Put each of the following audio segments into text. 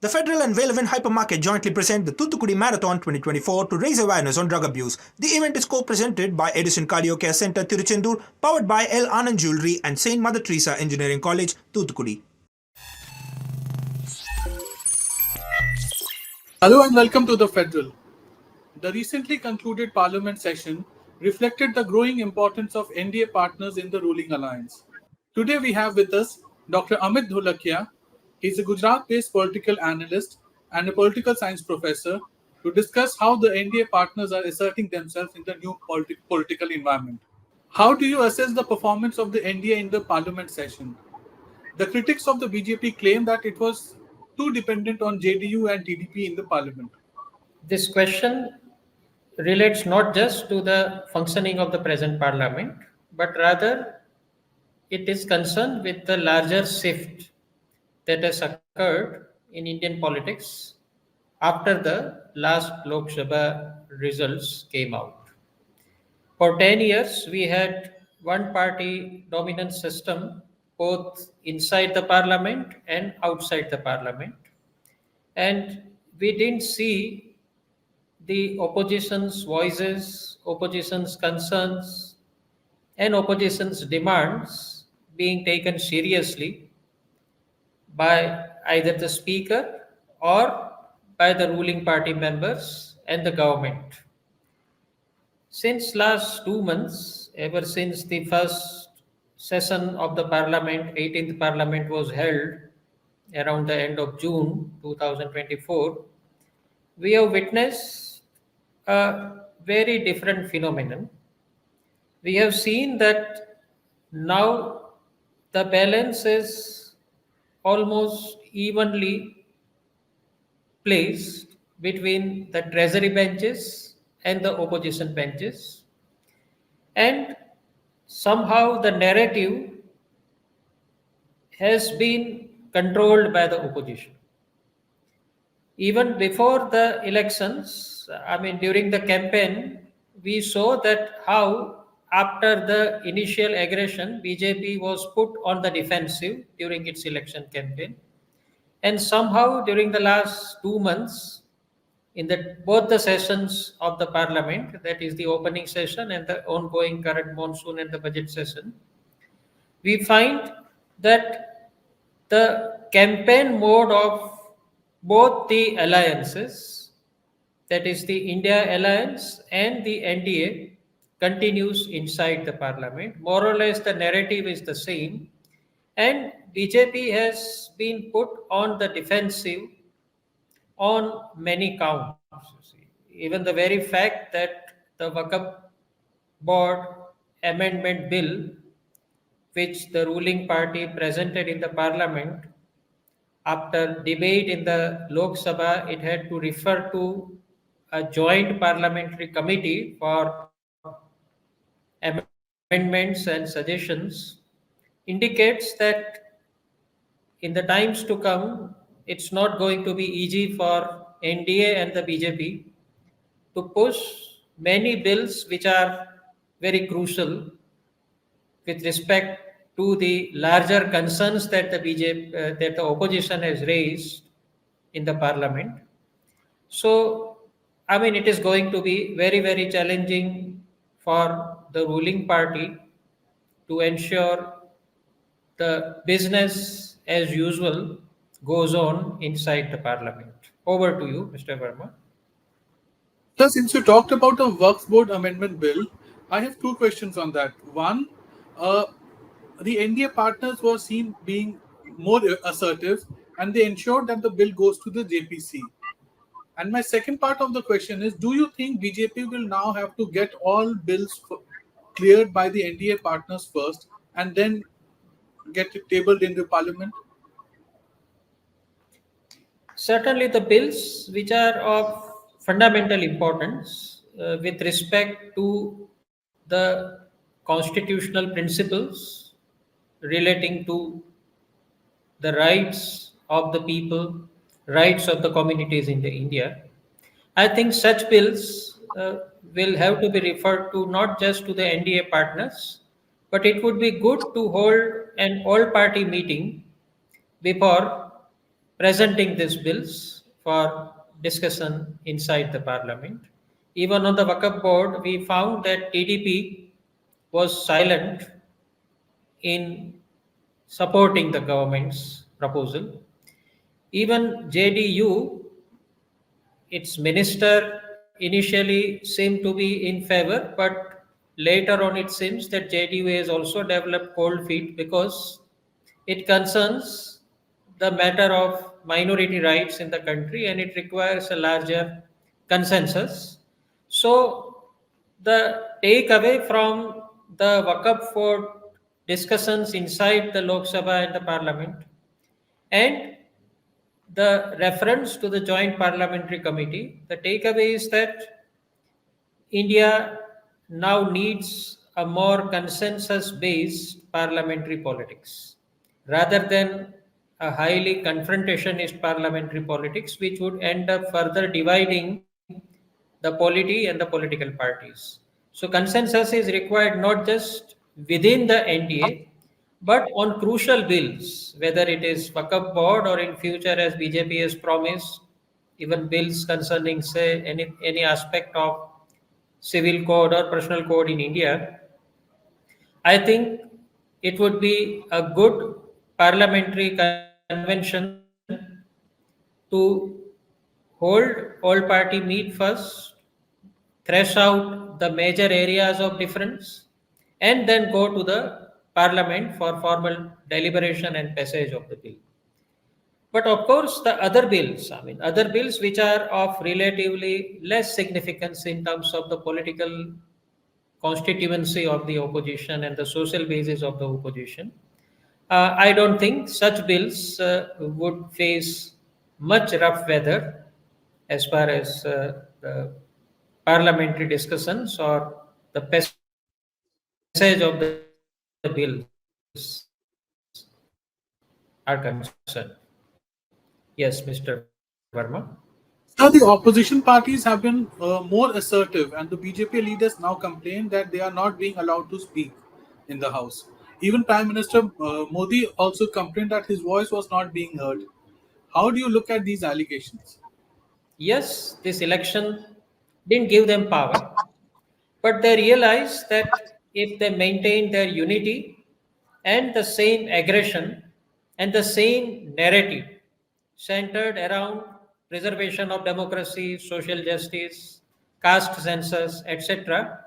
The Federal and Velevin Hypermarket jointly present the Thoothukudi Marathon 2024 to raise awareness on drug abuse. The event is co-presented by Edison Cardio Care Center, Tiruchendur, powered by L. Anand Jewelry and St. Mother Teresa Engineering College, Thoothukudi. Hello and welcome to the Federal. The recently concluded Parliament session reflected the growing importance of NDA partners in the ruling alliance. Today we have with us Dr. Amit Dholakia. He is a Gujarat-based political analyst and a political science professor to discuss how the NDA partners are asserting themselves in the new political environment. How do you assess the performance of the NDA in the Parliament session? The critics of the BJP claim that it was too dependent on JDU and TDP in the Parliament. This question relates not just to the functioning of the present parliament, but rather it is concerned with the larger shift that has occurred in Indian politics after the last Lok Sabha results came out. For 10 years, we had one party dominant system both inside the parliament and outside the parliament. And we didn't see the opposition's voices, opposition's concerns, and opposition's demands being taken seriously by either the speaker or by the ruling party members and the government. Since last 2 months, ever since the first session of the parliament, 18th parliament was held around the end of June 2024, we have witnessed a very different phenomenon. We have seen that now the balance is almost evenly placed between the treasury benches and the opposition benches, and somehow the narrative has been controlled by the opposition. Even before the elections, during the campaign, we saw that how after the initial aggression, BJP was put on the defensive during its election campaign. And somehow during the last 2 months, in both the sessions of the parliament, that is the opening session and the ongoing current monsoon and the budget session, we find that the campaign mode of both the alliances, that is the India Alliance and the NDA, continues inside the parliament. More or less the narrative is the same, and BJP has been put on the defensive on many counts. Even the very fact that the Waqf board amendment bill, which the ruling party presented in the parliament, after debate in the Lok Sabha, it had to refer to a joint parliamentary committee for amendments and suggestions, indicates that in the times to come, it's not going to be easy for NDA and the BJP to push many bills which are very crucial with respect to the larger concerns that the BJP, that the opposition has raised in the parliament. So, it is going to be very, very challenging for the ruling party to ensure the business as usual goes on inside the parliament. Over to you, Mr. Verma. Sir, since you talked about the Works Board Amendment Bill, I have two questions on that. One, the NDA partners were seen being more assertive and they ensured that the bill goes to the JPC. And my second part of the question is, do you think BJP will now have to get all bills cleared by the NDA partners first and then get it tabled in the parliament? Certainly, the bills which are of fundamental importance with respect to the constitutional principles relating to the rights of the people, rights of the communities in the India, I think such bills will have to be referred to not just to the NDA partners, but it would be good to hold an all-party meeting before presenting these bills for discussion inside the parliament. Even on the Waqf board, we found that TDP was silent in supporting the government's proposal. Even JDU, its minister initially seemed to be in favor, but later on it seems that JDU has also developed cold feet because it concerns the matter of minority rights in the country and it requires a larger consensus. So, the takeaway from the Waqf for discussions inside the Lok Sabha and the Parliament and the reference to the Joint Parliamentary Committee, the takeaway is that India now needs a more consensus based parliamentary politics rather than a highly confrontationist parliamentary politics, which would end up further dividing the polity and the political parties. So, consensus is required not just within the NDA but on crucial bills, whether it is Waqf board or in future, as BJP has promised, even bills concerning, say, any aspect of civil code or personal code in India, I think it would be a good parliamentary convention to hold all party meet first, thresh out the major areas of difference, and then go to the parliament for formal deliberation and passage of the bill. But of course, the other bills, other bills which are of relatively less significance in terms of the political constituency of the opposition and the social basis of the opposition, I don't think such bills would face much rough weather as far as the parliamentary discussions or the passage of the bills are concerned. Yes, Mr. Verma. Sir, the opposition parties have been more assertive, and the BJP leaders now complain that they are not being allowed to speak in the House. Even Prime Minister Modi also complained that his voice was not being heard. How do you look at these allegations? Yes, this election didn't give them power, but they realized that if they maintain their unity and the same aggression and the same narrative centered around preservation of democracy, social justice, caste census, etc.,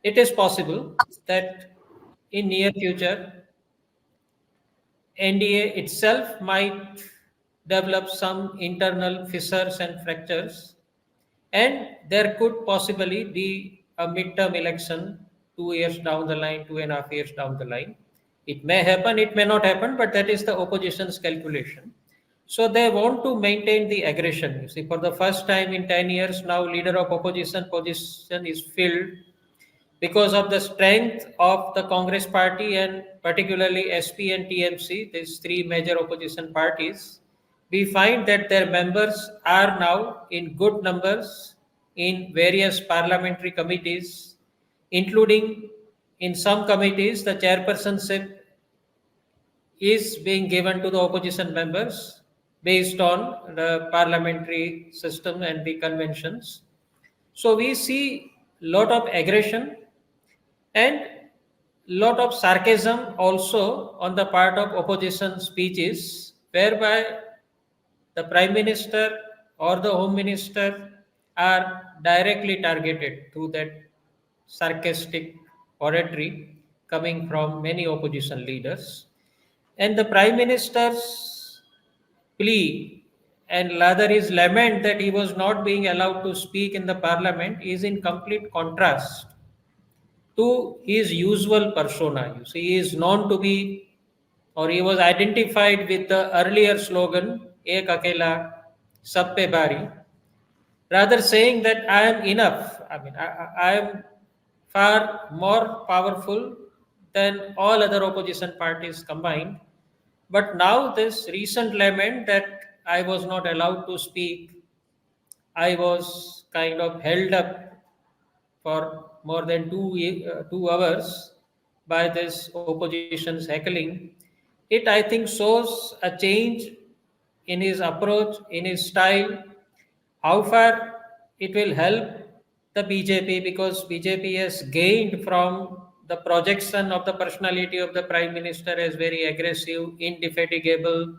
it is possible that in near future NDA itself might develop some internal fissures and fractures, and there could possibly be a midterm election 2 years down the line, 2.5 years down the line. It may happen, it may not happen, but that is the opposition's calculation. So they want to maintain the aggression. You see, for the first time in 10 years now, leader of opposition position is filled because of the strength of the Congress party and particularly SP and TMC, these three major opposition parties. We find that their members are now in good numbers in various parliamentary committees, including in some committees, the chairpersonship is being given to the opposition members based on the parliamentary system and the conventions. So we see lot of aggression and lot of sarcasm also on the part of opposition speeches, whereby the prime minister or the home minister are directly targeted through that sarcastic oratory coming from many opposition leaders. And the prime minister's plea and rather his lament that he was not being allowed to speak in the parliament is in complete contrast to his usual persona. You see, he is known to be, or he was identified with the earlier slogan, Ek Akela, Sab Pe Bari, rather saying that I am enough. I am far more powerful than all other opposition parties combined. But now, this recent lament that I was not allowed to speak, I was kind of held up for more than 2 hours by this opposition's heckling. It, I think, shows a change in his approach, in his style, how far it will help the BJP, because BJP has gained from the projection of the personality of the Prime Minister as very aggressive, indefatigable,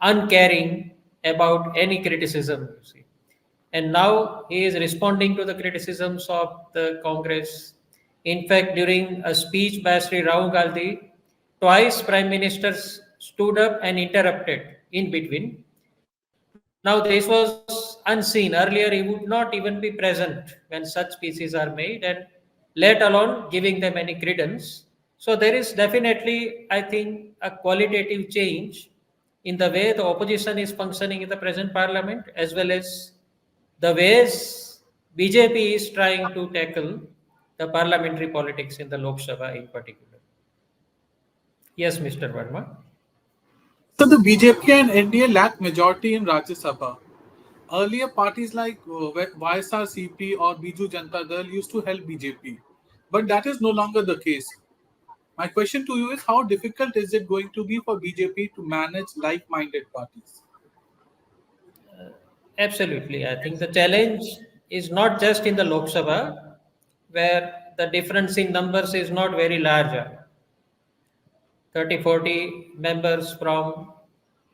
uncaring about any criticism, you see. And now he is responding to the criticisms of the Congress. In fact, during a speech by Sri Rahul Gandhi, twice Prime Ministers stood up and interrupted in between. Now, this was unseen. Earlier, he would not even be present when such speeches are made, and let alone giving them any credence. So, there is definitely, I think, a qualitative change in the way the opposition is functioning in the present parliament, as well as the ways BJP is trying to tackle the parliamentary politics in the Lok Sabha in particular. Yes, Mr. Verma. So the BJP and NDA lack majority in Rajya Sabha. Earlier, parties like YSRCP or Biju Janata Dal used to help BJP, but that is no longer the case. My question to you is, how difficult is it going to be for BJP to manage like-minded parties? Absolutely. I think the challenge is not just in the Lok Sabha, where the difference in numbers is not very large. 30, 40 members from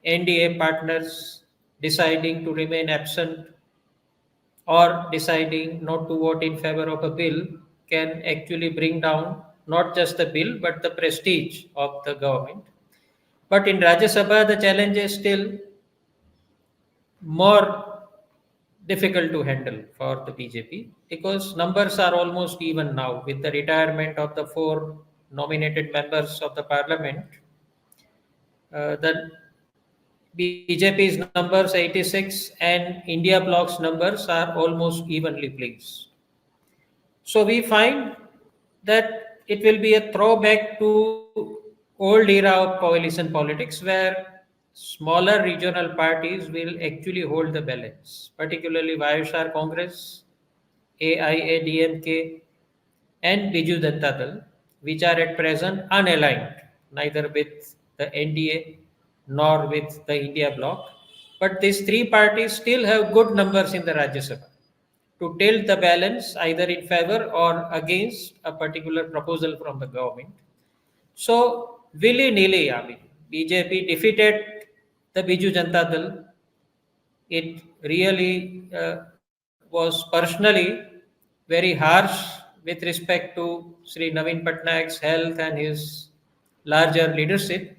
NDA partners deciding to remain absent or deciding not to vote in favor of a bill can actually bring down not just the bill but the prestige of the government. But in Rajya Sabha, the challenge is still more difficult to handle for the BJP, because numbers are almost even now with the retirement of the four nominated members of the parliament. The BJP's numbers 86 and India Bloc's numbers are almost evenly placed. So we find that it will be a throwback to old era of coalition politics, where smaller regional parties will actually hold the balance, particularly YSR Congress, AIADMK, and Biju Janata Dal, which are at present unaligned, neither with the NDA nor with the India bloc. But these three parties still have good numbers in the Rajya Sabha to tilt the balance either in favor or against a particular proposal from the government. So, willy nilly, I mean, BJP defeated the Biju Janata Dal. It really was personally very harsh with respect to Sri Naveen Patnaik's health and his larger leadership.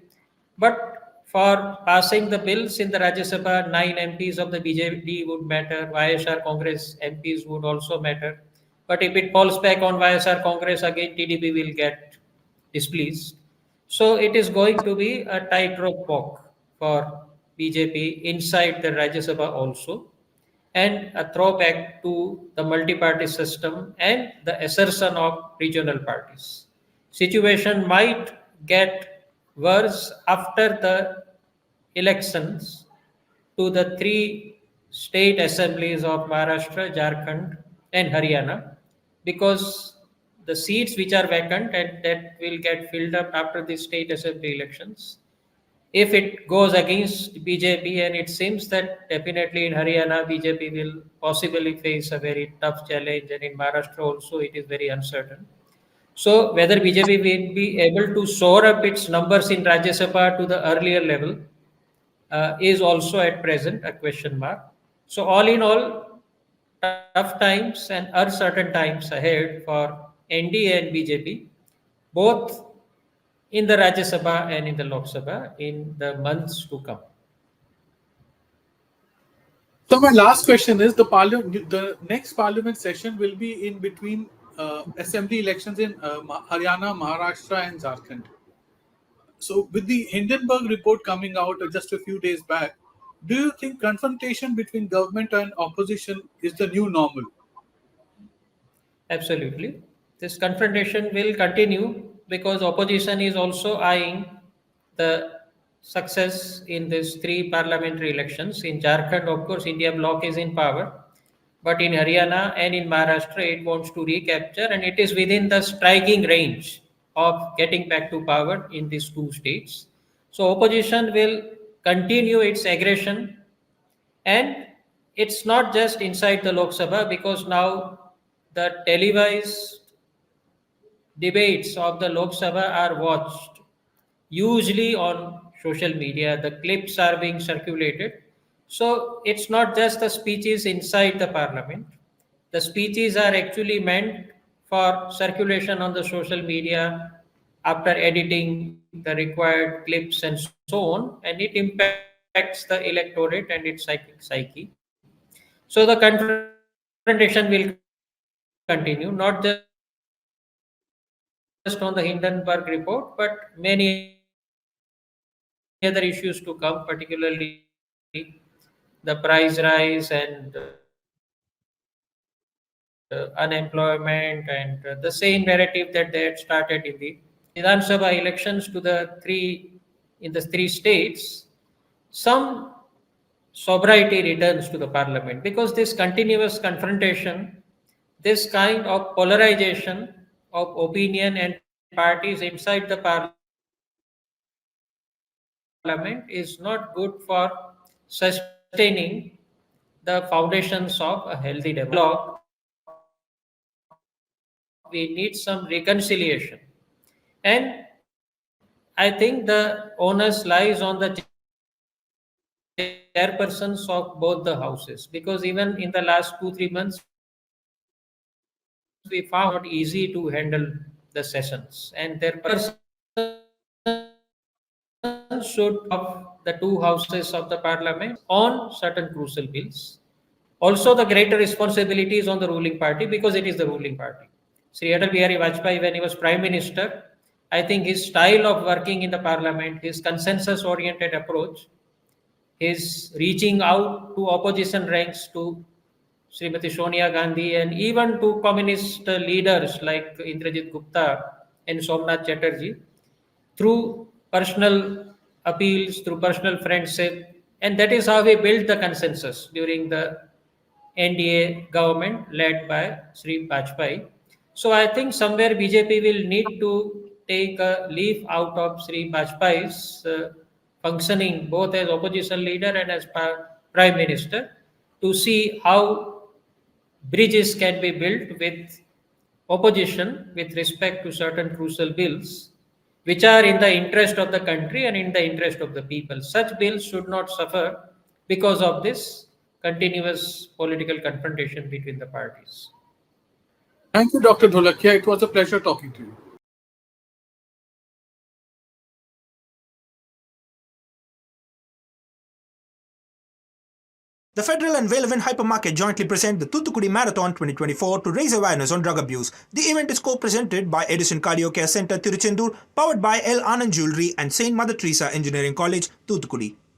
But for passing the bills in the Rajya Sabha, 9 MPs of the BJP would matter, YSR Congress MPs would also matter. But if it falls back on YSR Congress, again TDP will get displeased. So it is going to be a tightrope walk for BJP inside the Rajya Sabha also, and a throwback to the multi-party system and the assertion of regional parties. Situation might get worse after the elections to the three state assemblies of Maharashtra, Jharkhand, and Haryana, because the seats which are vacant and that will get filled up after the state assembly elections, if it goes against BJP, and it seems that definitely in Haryana BJP will possibly face a very tough challenge, and in Maharashtra also it is very uncertain. So whether BJP will be able to soar up its numbers in Rajya Sabha to the earlier level is also at present a question mark. So all in all, tough times and uncertain times ahead for NDA and BJP, both in the Rajya Sabha and in the Lok Sabha in the months to come. So my last question is, the next parliament session will be in between assembly elections in Haryana, Maharashtra, and Jharkhand. So with the Hindenburg report coming out just a few days back, do you think confrontation between government and opposition is the new normal? Absolutely. This confrontation will continue because opposition is also eyeing the success in these three parliamentary elections. In Jharkhand, of course, India bloc is in power, but in Haryana and in Maharashtra, it wants to recapture, and it is within the striking range of getting back to power in these two states. So opposition will continue its aggression. And it's not just inside the Lok Sabha, because now the televised debates of the Lok Sabha are watched, usually on social media. The clips are being circulated. So it's not just the speeches inside the parliament. The speeches are actually meant for circulation on the social media after editing the required clips and so on, and it impacts the electorate and its psyche. So the confrontation will continue, not just on the Hindenburg report, but many other issues to come, particularly the price rise and unemployment, and the same narrative that they had started in the Vidhan Sabha elections in the three states. Some sobriety returns to the parliament, because this continuous confrontation, this kind of polarization of opinion and parties inside the parliament is not good for sustaining the foundations of a healthy democracy. We need some reconciliation. And I think the onus lies on the chairpersons of both the houses, because even in the last 2-3 months, we found it not easy to handle the sessions. And their chairpersons should of the two houses of the parliament on certain crucial bills. Also, the greater responsibility is on the ruling party, because it is the ruling party. Sri Atal Bihari Vajpayee, when he was Prime Minister, I think his style of working in the parliament, his consensus oriented approach, his reaching out to opposition ranks, to Srimati Sonia Gandhi, and even to communist leaders like Indrajit Gupta and Somnath Chatterjee, through personal appeals, through personal friendship. And that is how we built the consensus during the NDA government led by Sri Vajpayee. So I think somewhere BJP will need to take a leaf out of Sri Vajpayee's functioning both as opposition leader and as prime minister, to see how bridges can be built with opposition with respect to certain crucial bills which are in the interest of the country and in the interest of the people. Such bills should not suffer because of this continuous political confrontation between the parties. Thank you, Dr. Dholakia. It was a pleasure talking to you. The Federal and Velvin Hypermarket jointly present the Thoothukudi Marathon 2024 to raise awareness on drug abuse. The event is co-presented by Edison Cardio Care Center, Tiruchendur, powered by L. Anand Jewelry and Saint Mother Teresa Engineering College, Thoothukudi.